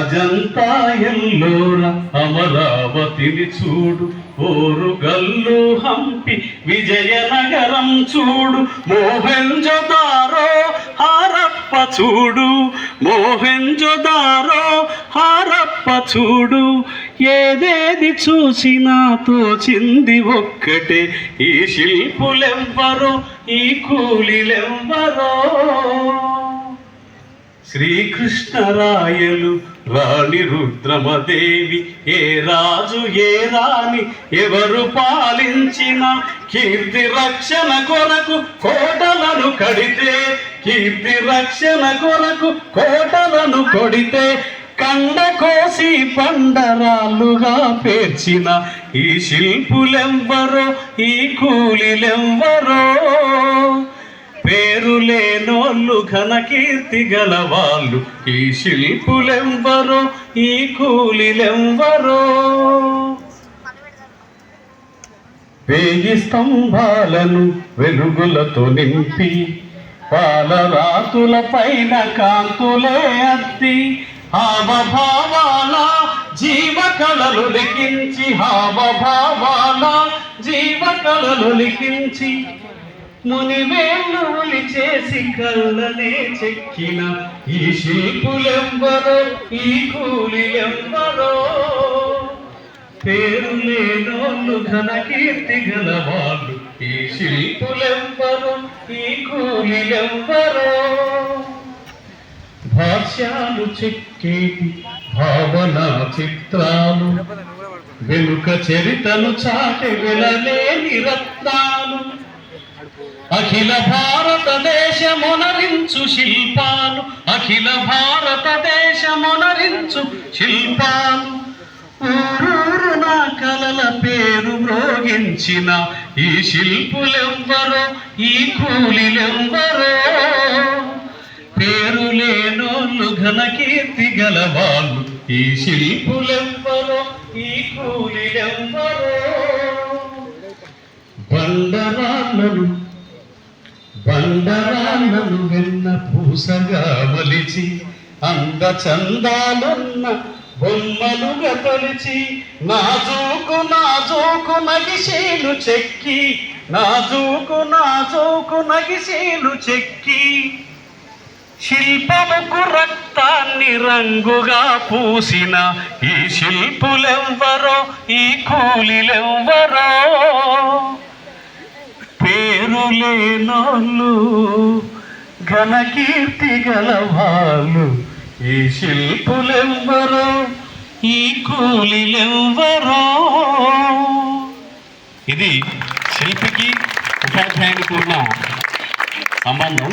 అజంతా ఎల్లోర అమరావతిని చూడు, ఓరుగల్లు హంపి విజయనగరం చూడు, మోహెంజోదారో హారప్ప చూడు, మోహెంజోదారో హారప్ప చూడు. ఏదేది చూసినా తోచింది ఒక్కటే, ఈ శిల్పులెవ్వరో ఈ కూలిలెవ్వరో. శ్రీకృష్ణరాయలు రాణి రుద్రమదేవి, ఏ రాజు ఏ రాణి ఎవరు పాలించిన కీర్తి రక్షణ కొరకు కోటలను కడితే, కీర్తి రక్షణ కొరకు కోటలను కొడితే, కండ కోసి పండరాలుగా పేర్చిన ఈ శిల్పులెవ్వరో ఈ కూలిలెవ్వరో. పేరు లేనోళ్ళు ఘన కీర్తి గలవాళ్ళు, ఈ శిల్పులెవ్వరో ఈ కూలిలెవ్వరో. వేయి స్తంభాలను వెలుగులతో నింపి, పాలరాతుల పైన కాంతులే అద్ది, హావభావాల జీవకళలు లిఖించి, హావభావాల జీవకళలు లిఖించి, మునివేళ్ళు చేసి కళ్ళనే చెక్కిన ఈ శిల్పులెవ్వరో ఈ కూలిలెవ్వరో. పేరు లేనోళ్ళు ఘన కీర్తి గలవాళ్ళు, ఈ శిల్పులెవ్వరో ఈ కూలిలెవ్వరో. భాష్యాలు చెక్కేటి భావనా చిత్రాలు, వెనుక చరితను చాటి వెలలేని రత్నాలు, అఖిల భారతదేశమునరించు శిల్పాలు, అఖిల భారతదేశమునరించు శిల్పాలు. ఊరూరు నా కలల పేరు మ్రోగించిన ఈ శిల్పులెవ్వరో ఈ కూలిలెవ్వరో. పేరు లేనోళ్ళు ఘన కీర్తి గలవాళ్ళు, ఈ శిల్పులెవ్వరో ఈ కూలిలెవ్వరో. బండరాళ్ళను వెన్న పూసగా మలిచి, అంద చందాలున్న బొమ్మలుగా తొలిచి, నాజూకు నాజూకు నగిశీలు చెక్కి, నాజూకు నాజూకు నగిశీలు చెక్కి, శిల్పముకు రక్తాన్ని రంగుగా పూసిన ఈ శిల్పులెవ్వరో ఈ కూలిలెవ్వరో. పేరు లేనోళ్ళు ఘన కీర్తి గలవాళ్ళు, ఈ శిల్పులెవ్వరో ఈ కూలిలెవ్వరో. ఇది శిల్పికి ఉపాధ్యాయునికి ఉన్న సంబంధం.